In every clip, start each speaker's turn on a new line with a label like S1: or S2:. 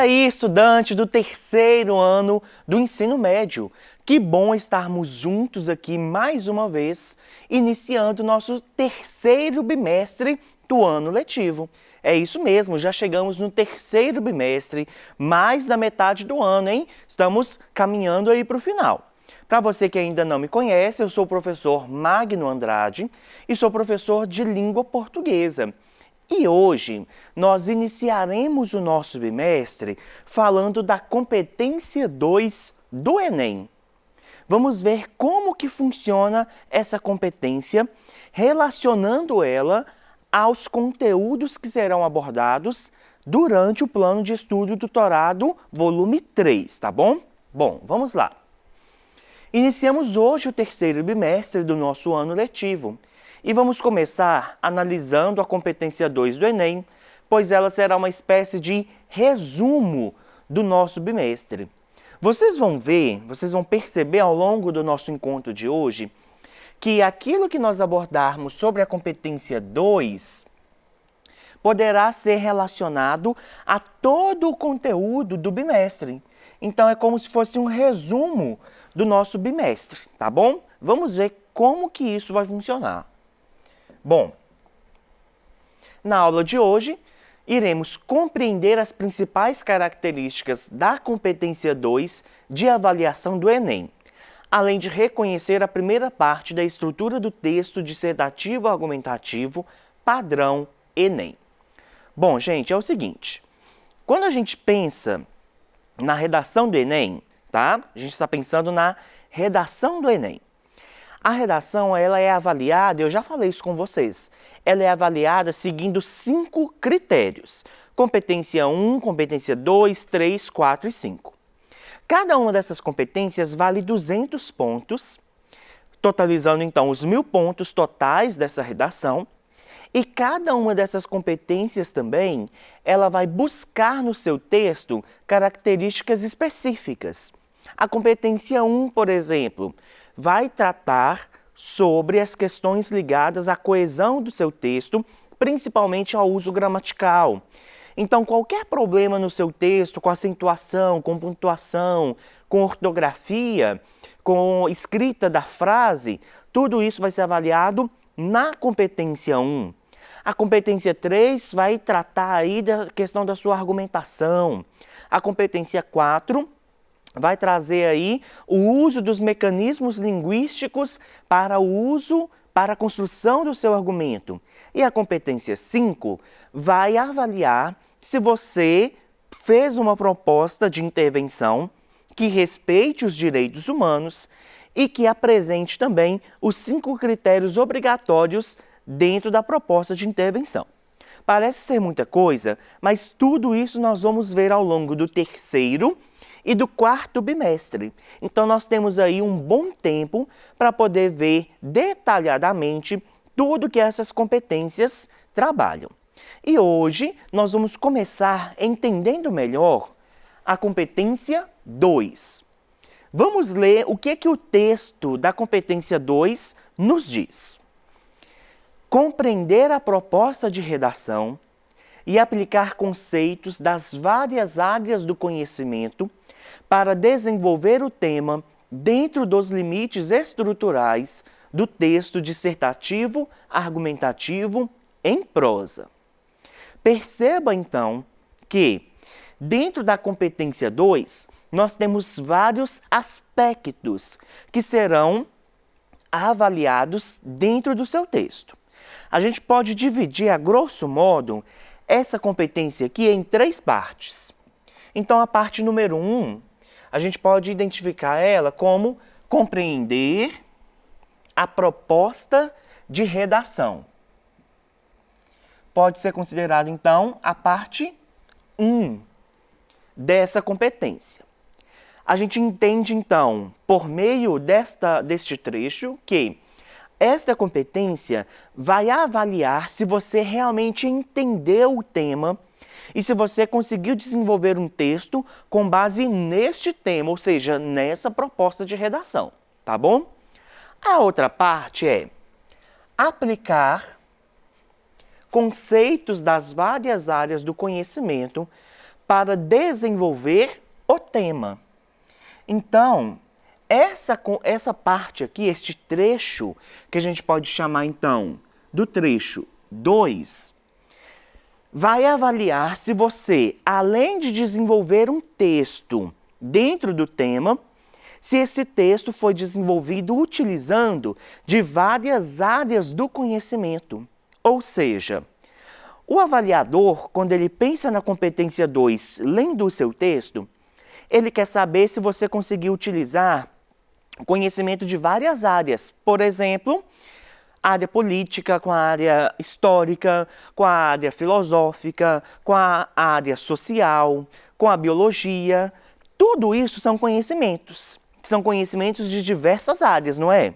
S1: aí, estudante do terceiro ano do ensino médio? Que bom estarmos juntos aqui mais uma vez, iniciando nosso terceiro bimestre do ano letivo. É isso mesmo, já chegamos no terceiro bimestre, mais da metade do ano, hein? Estamos caminhando aí para o final. Para você que ainda não me conhece, eu sou o professor Magno Andrade e sou professor de língua portuguesa. E hoje nós iniciaremos o nosso bimestre falando da competência 2 do Enem. Vamos ver como que funciona essa competência, relacionando ela aos conteúdos que serão abordados durante o plano de estudo doutorado volume 3, tá bom? Bom, vamos lá. Iniciamos hoje o terceiro bimestre do nosso ano letivo. E vamos começar analisando a competência 2 do Enem, pois ela será uma espécie de resumo do nosso bimestre. Vocês vão perceber ao longo do nosso encontro de hoje, que aquilo que nós abordarmos sobre a competência 2 poderá ser relacionado a todo o conteúdo do bimestre. Então, é como se fosse um resumo do nosso bimestre, tá bom? Vamos ver como que isso vai funcionar. Bom, na aula de hoje, iremos compreender as principais características da competência 2 de avaliação do Enem, além de reconhecer a primeira parte da estrutura do texto dissertativo argumentativo padrão Enem. Bom, gente, é o seguinte, quando a gente pensa na redação do Enem, tá? A gente está pensando na redação do Enem. A redação, ela é avaliada, eu já falei isso com vocês, ela é avaliada seguindo 5 critérios. Competência 1, competência 2, 3, 4 e 5. Cada uma dessas competências vale 200 pontos, totalizando então os 1000 pontos totais dessa redação. E cada uma dessas competências também, ela vai buscar no seu texto características específicas. A competência 1, por exemplo, vai tratar sobre as questões ligadas à coesão do seu texto, principalmente ao uso gramatical. Então, qualquer problema no seu texto, com acentuação, com pontuação, com ortografia, com escrita da frase, tudo isso vai ser avaliado na competência 1. A competência 3 vai tratar aí da questão da sua argumentação. A competência 4 vai trazer aí o uso dos mecanismos linguísticos para a construção do seu argumento. E a competência 5 vai avaliar se você fez uma proposta de intervenção que respeite os direitos humanos e que apresente também os 5 critérios obrigatórios dentro da proposta de intervenção. Parece ser muita coisa, mas tudo isso nós vamos ver ao longo do terceiro e do quarto bimestre. Então, nós temos aí um bom tempo para poder ver detalhadamente tudo que essas competências trabalham. E hoje, nós vamos começar entendendo melhor a competência 2. Vamos ler o que o texto da competência 2 nos diz. Compreender a proposta de redação e aplicar conceitos das várias áreas do conhecimento para desenvolver o tema dentro dos limites estruturais do texto dissertativo argumentativo em prosa. Perceba, então, que dentro da competência 2, nós temos vários aspectos que serão avaliados dentro do seu texto. A gente pode dividir, a grosso modo, essa competência aqui em 3 partes. Então, a parte número 1, a gente pode identificar ela como compreender a proposta de redação. Pode ser considerada, então, a parte 1 dessa competência. A gente entende, então, por meio deste trecho, que esta competência vai avaliar se você realmente entendeu o tema e se você conseguiu desenvolver um texto com base neste tema, ou seja, nessa proposta de redação, tá bom? A outra parte é aplicar conceitos das várias áreas do conhecimento para desenvolver o tema. Então, essa parte aqui, este trecho, que a gente pode chamar então do trecho 2, vai avaliar se você, além de desenvolver um texto dentro do tema, se esse texto foi desenvolvido utilizando de várias áreas do conhecimento. Ou seja, o avaliador, quando ele pensa na competência 2, lendo o seu texto, ele quer saber se você conseguiu utilizar conhecimento de várias áreas. Por exemplo, área política com a área histórica, com a área filosófica, com a área social, com a biologia. Tudo isso são conhecimentos de diversas áreas, não é?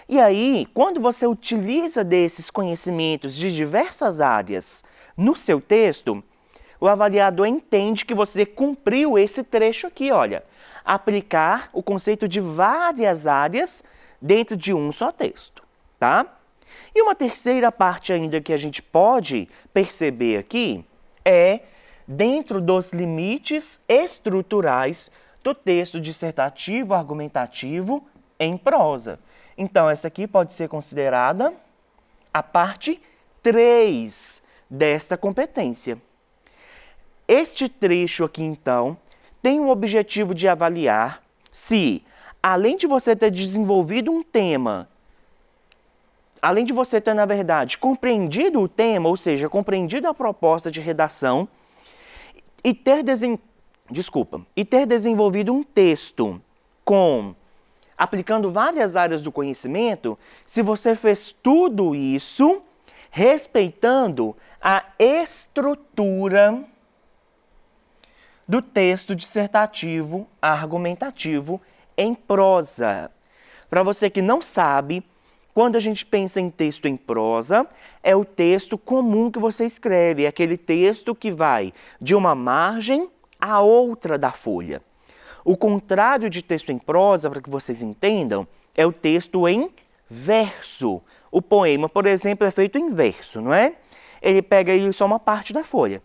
S1: E aí, quando você utiliza desses conhecimentos de diversas áreas no seu texto, o avaliador entende que você cumpriu esse trecho aqui, olha. Aplicar o conceito de várias áreas dentro de um só texto, tá? E uma terceira parte ainda que a gente pode perceber aqui é dentro dos limites estruturais do texto dissertativo argumentativo em prosa. Então, essa aqui pode ser considerada a parte 3 desta competência. Este trecho aqui, então, tem o objetivo de avaliar se, além de você ter desenvolvido um tema, além de você ter, na verdade, compreendido o tema, ou seja, compreendido a proposta de redação, e ter desenvolvido um texto aplicando várias áreas do conhecimento, se você fez tudo isso respeitando a estrutura do texto dissertativo argumentativo em prosa. Para você que não sabe, quando a gente pensa em texto em prosa, é o texto comum que você escreve, é aquele texto que vai de uma margem à outra da folha. O contrário de texto em prosa, para que vocês entendam, é o texto em verso. O poema, por exemplo, é feito em verso, não é? Ele pega só uma parte da folha.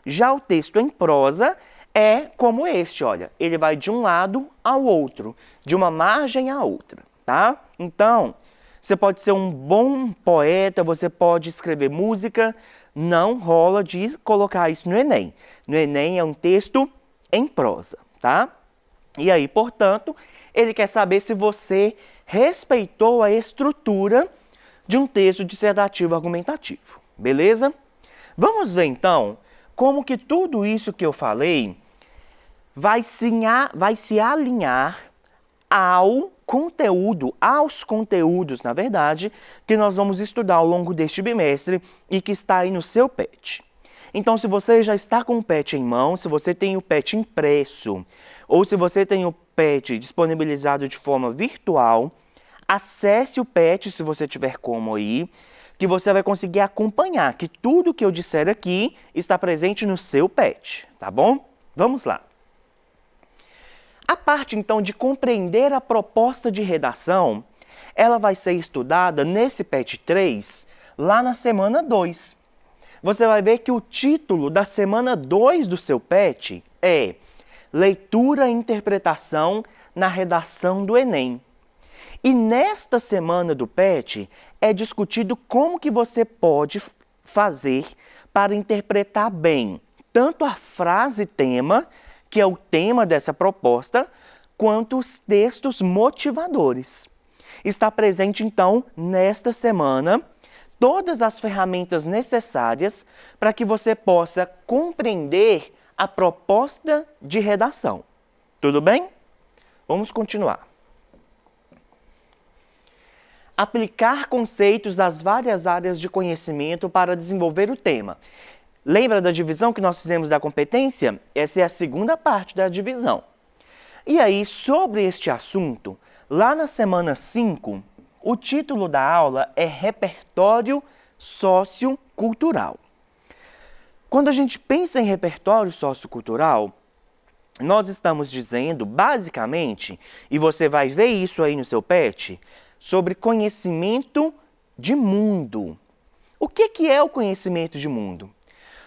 S1: Já o texto em prosa é como este, olha, ele vai de um lado ao outro, de uma margem à outra, tá? Então, você pode ser um bom poeta, você pode escrever música, não rola de colocar isso no Enem. No Enem é um texto em prosa, tá? E aí, portanto, ele quer saber se você respeitou a estrutura de um texto dissertativo argumentativo, beleza? Vamos ver, então, como que tudo isso que eu falei vai se alinhar aos conteúdos, na verdade, que nós vamos estudar ao longo deste bimestre e que está aí no seu PET. Então, se você já está com o PET em mão, se você tem o PET impresso, ou se você tem o PET disponibilizado de forma virtual, acesse o PET, se você tiver como aí, que você vai conseguir acompanhar que tudo que eu disser aqui está presente no seu PET, tá bom? Vamos lá. A parte, então, de compreender a proposta de redação, ela vai ser estudada nesse PET 3, lá na semana 2. Você vai ver que o título da semana 2 do seu PET é Leitura e Interpretação na Redação do Enem. E nesta semana do PET é discutido como que você pode fazer para interpretar bem tanto a frase-tema, que é o tema dessa proposta, quanto os textos motivadores. Está presente, então, nesta semana, todas as ferramentas necessárias para que você possa compreender a proposta de redação. Tudo bem? Vamos continuar. Aplicar conceitos das várias áreas de conhecimento para desenvolver o tema. Lembra da divisão que nós fizemos da competência? Essa é a segunda parte da divisão. E aí, sobre este assunto, lá na semana 5, o título da aula é Repertório Sociocultural. Quando a gente pensa em repertório sociocultural, nós estamos dizendo, basicamente, e você vai ver isso aí no seu PET, sobre conhecimento de mundo. O que é o conhecimento de mundo?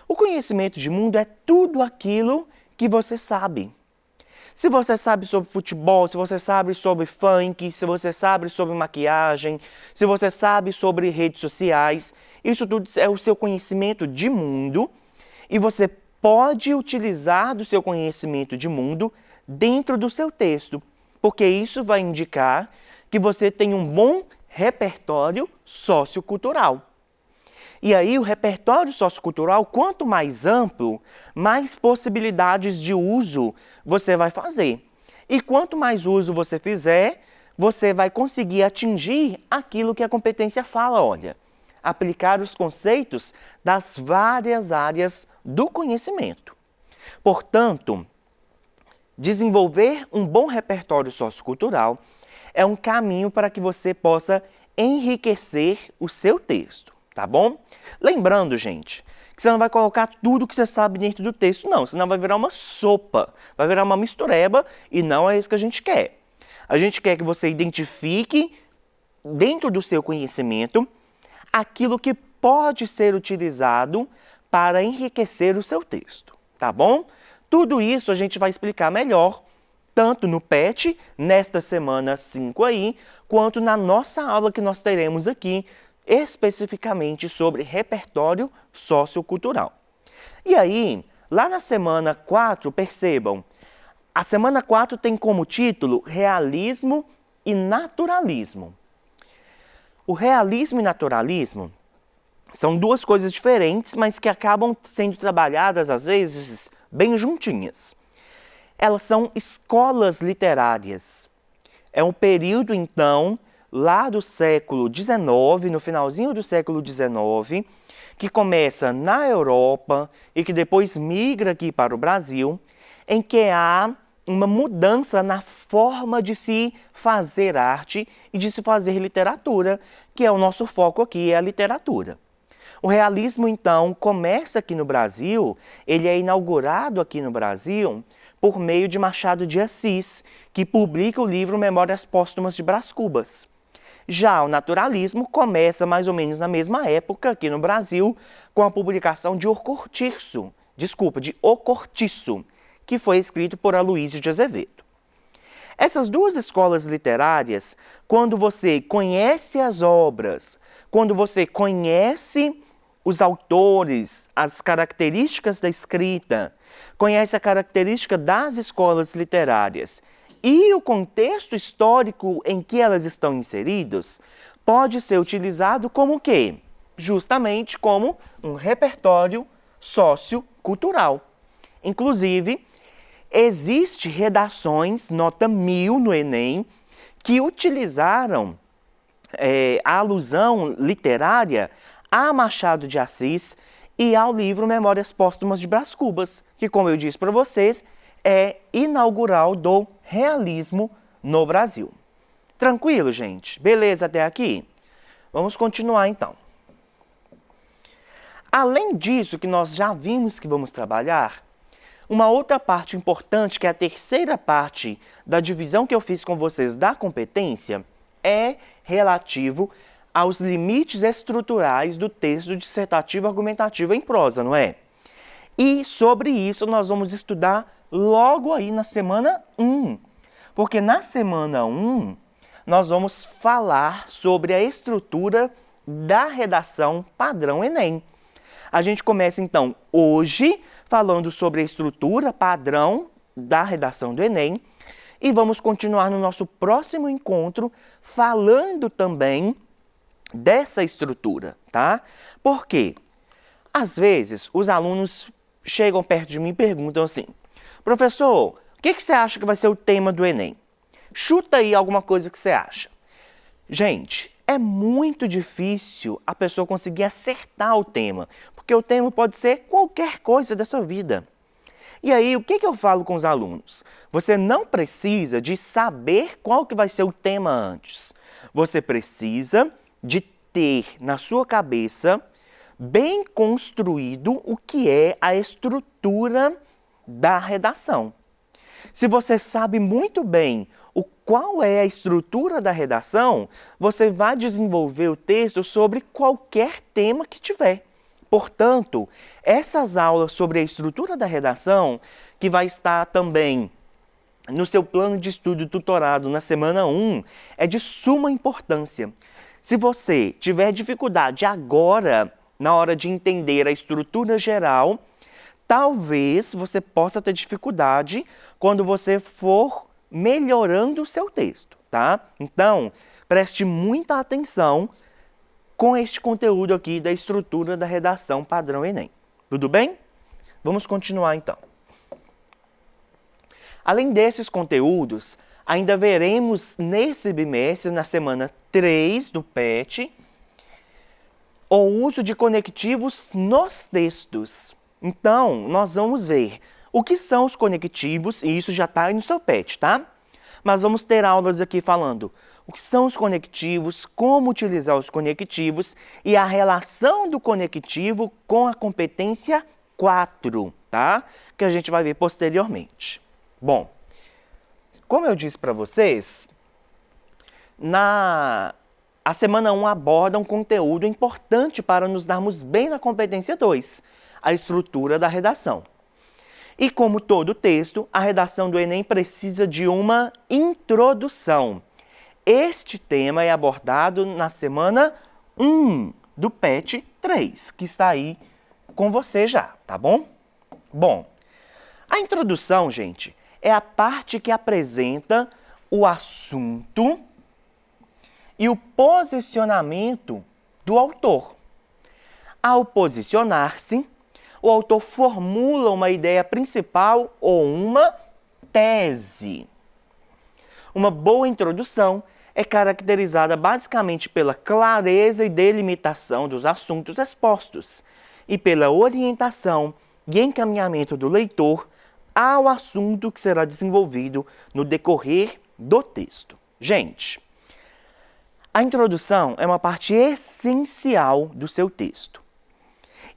S1: O conhecimento de mundo é tudo aquilo que você sabe. Se você sabe sobre futebol, se você sabe sobre funk, se você sabe sobre maquiagem, se você sabe sobre redes sociais, isso tudo é o seu conhecimento de mundo e você pode utilizar do seu conhecimento de mundo dentro do seu texto, porque isso vai indicar que você tem um bom repertório sociocultural. E aí o repertório sociocultural, quanto mais amplo, mais possibilidades de uso você vai fazer. E quanto mais uso você fizer, você vai conseguir atingir aquilo que a competência fala, olha. Aplicar os conceitos das várias áreas do conhecimento. Portanto, desenvolver um bom repertório sociocultural é um caminho para que você possa enriquecer o seu texto. Tá bom? Lembrando, gente, que você não vai colocar tudo que você sabe dentro do texto, não. Senão vai virar uma sopa, vai virar uma mistureba e não é isso que a gente quer. A gente quer que você identifique, dentro do seu conhecimento, aquilo que pode ser utilizado para enriquecer o seu texto. Tá bom? Tudo isso a gente vai explicar melhor, tanto no PET, nesta semana 5 aí, quanto na nossa aula que nós teremos aqui, especificamente sobre repertório sociocultural. E aí, lá na semana 4, percebam, a semana 4 tem como título Realismo e Naturalismo. O realismo e naturalismo são duas coisas diferentes, mas que acabam sendo trabalhadas, às vezes, bem juntinhas. Elas são escolas literárias. É um período, então, lá do século XIX, no finalzinho do século XIX, que começa na Europa e que depois migra aqui para o Brasil, em que há uma mudança na forma de se fazer arte e de se fazer literatura, que é o nosso foco aqui, é a literatura. O realismo, então, começa aqui no Brasil, ele é inaugurado aqui no Brasil por meio de Machado de Assis, que publica o livro Memórias Póstumas de Brás Cubas. Já o naturalismo começa mais ou menos na mesma época aqui no Brasil, com a publicação de O Cortiço, que foi escrito por Aloysio de Azevedo. Essas duas escolas literárias, quando você conhece as obras, quando você conhece os autores, as características da escrita, conhece a característica das escolas literárias e o contexto histórico em que elas estão inseridas, pode ser utilizado como o quê? Justamente como um repertório sociocultural. Inclusive, existe redações, nota 1000 no Enem, que utilizaram a alusão literária a Machado de Assis e ao livro Memórias Póstumas de Brás Cubas, que, como eu disse para vocês, é inaugural do realismo no Brasil. Tranquilo, gente? Beleza até aqui? Vamos continuar, então. Além disso que nós já vimos que vamos trabalhar, uma outra parte importante, que é a terceira parte da divisão que eu fiz com vocês da competência, é relativo aos limites estruturais do texto dissertativo argumentativo em prosa, não é? E sobre isso nós vamos estudar logo aí na semana 1. Porque na semana 1 nós vamos falar sobre a estrutura da redação padrão Enem. A gente começa então hoje falando sobre a estrutura padrão da redação do Enem e vamos continuar no nosso próximo encontro falando também dessa estrutura, tá? Por quê? Às vezes os alunos chegam perto de mim e perguntam assim: professor, o que você acha que vai ser o tema do Enem? Chuta aí alguma coisa que você acha. Gente, é muito difícil a pessoa conseguir acertar o tema, porque o tema pode ser qualquer coisa dessa vida. E aí, o que eu falo com os alunos? Você não precisa de saber qual que vai ser o tema antes. Você precisa de ter na sua cabeça bem construído o que é a estrutura da redação. Se você sabe muito bem qual é a estrutura da redação, você vai desenvolver o texto sobre qualquer tema que tiver. Portanto, essas aulas sobre a estrutura da redação, que vai estar também no seu plano de estudo tutorado na semana 1, é de suma importância. Se você tiver dificuldade agora, na hora de entender a estrutura geral, talvez você possa ter dificuldade quando você for melhorando o seu texto, tá? Então, preste muita atenção com este conteúdo aqui da estrutura da redação padrão Enem. Tudo bem? Vamos continuar então. Além desses conteúdos, ainda veremos nesse bimestre, na semana 3 do PET, o uso de conectivos nos textos. Então, nós vamos ver o que são os conectivos, e isso já está aí no seu PET, tá? Mas vamos ter aulas aqui falando o que são os conectivos, como utilizar os conectivos e a relação do conectivo com a competência 4, tá? Que a gente vai ver posteriormente. Bom, como eu disse para vocês, a semana 1 aborda um conteúdo importante para nos darmos bem na competência 2, a estrutura da redação. E como todo texto, a redação do Enem precisa de uma introdução. Este tema é abordado na semana 1 do PET 3, que está aí com você já, tá bom? Bom, a introdução, gente, é a parte que apresenta o assunto e o posicionamento do autor. Ao posicionar-se, o autor formula uma ideia principal ou uma tese. Uma boa introdução é caracterizada basicamente pela clareza e delimitação dos assuntos expostos e pela orientação e encaminhamento do leitor ao assunto que será desenvolvido no decorrer do texto. Gente, a introdução é uma parte essencial do seu texto.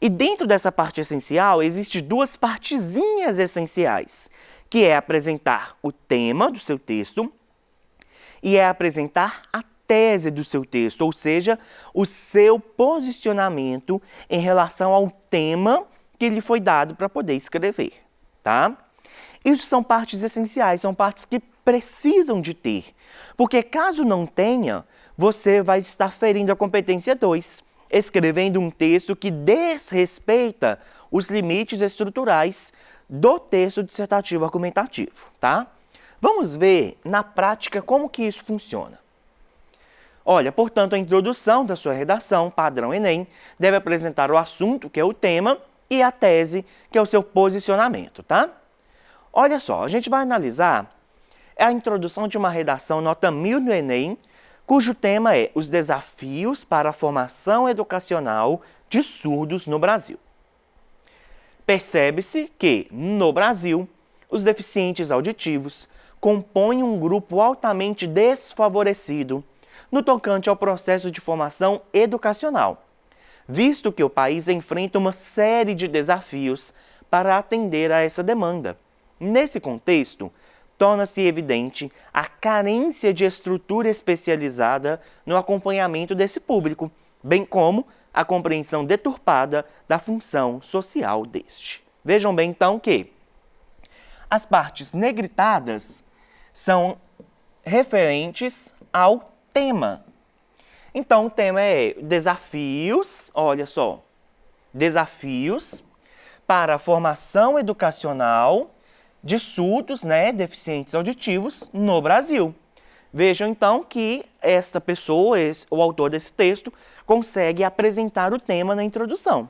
S1: E dentro dessa parte essencial, existem duas partezinhas essenciais, que é apresentar o tema do seu texto e é apresentar a tese do seu texto, ou seja, o seu posicionamento em relação ao tema que lhe foi dado para poder escrever, tá? Isso são partes essenciais, são partes que precisam de ter, porque caso não tenha, você vai estar ferindo a competência 2, escrevendo um texto que desrespeita os limites estruturais do texto dissertativo argumentativo, tá? Vamos ver na prática como que isso funciona. Olha, portanto, a introdução da sua redação, padrão Enem, deve apresentar o assunto, que é o tema, e a tese, que é o seu posicionamento, tá? Olha só, a gente vai analisar a introdução de uma redação nota 1000 no Enem, cujo tema é os desafios para a formação educacional de surdos no Brasil. Percebe-se que, no Brasil, os deficientes auditivos compõem um grupo altamente desfavorecido no tocante ao processo de formação educacional, visto que o país enfrenta uma série de desafios para atender a essa demanda. Nesse contexto, torna-se evidente a carência de estrutura especializada no acompanhamento desse público, bem como a compreensão deturpada da função social deste. Vejam bem, então, que as partes negritadas são referentes ao tema. Então, o tema é desafios, olha só, desafios para a formação educacional de surdos, deficientes auditivos no Brasil. Vejam, então, que esta pessoa, o autor desse texto, consegue apresentar o tema na introdução.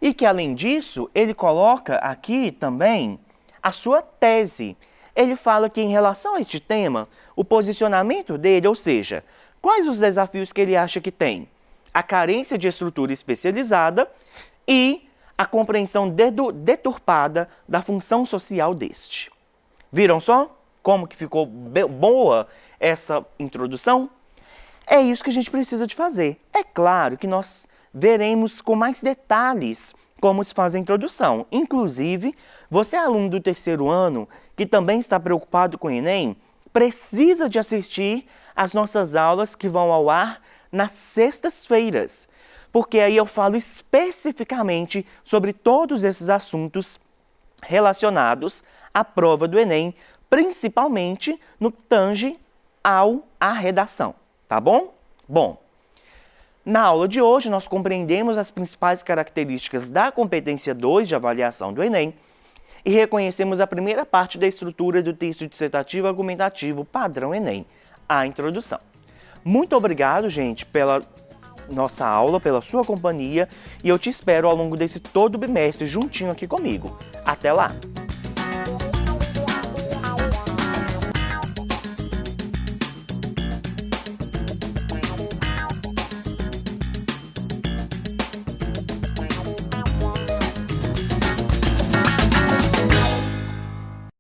S1: E que, além disso, ele coloca aqui também a sua tese. Ele fala que, em relação a este tema, o posicionamento dele, ou seja, quais os desafios que ele acha que tem? A carência de estrutura especializada e a compreensão deturpada da função social deste. Viram só como que ficou boa essa introdução? É isso que a gente precisa de fazer. É claro que nós veremos com mais detalhes como se faz a introdução. Inclusive, você aluno do terceiro ano, que também está preocupado com o Enem, precisa de assistir às nossas aulas que vão ao ar nas sextas-feiras, porque aí eu falo especificamente sobre todos esses assuntos relacionados à prova do Enem, principalmente no que tange à redação, tá bom? Bom, na aula de hoje nós compreendemos as principais características da competência 2 de avaliação do Enem e reconhecemos a primeira parte da estrutura do texto dissertativo argumentativo padrão Enem, a introdução. Muito obrigado, gente, pela nossa aula, pela sua companhia, e eu te espero ao longo desse todo bimestre juntinho aqui comigo. Até lá!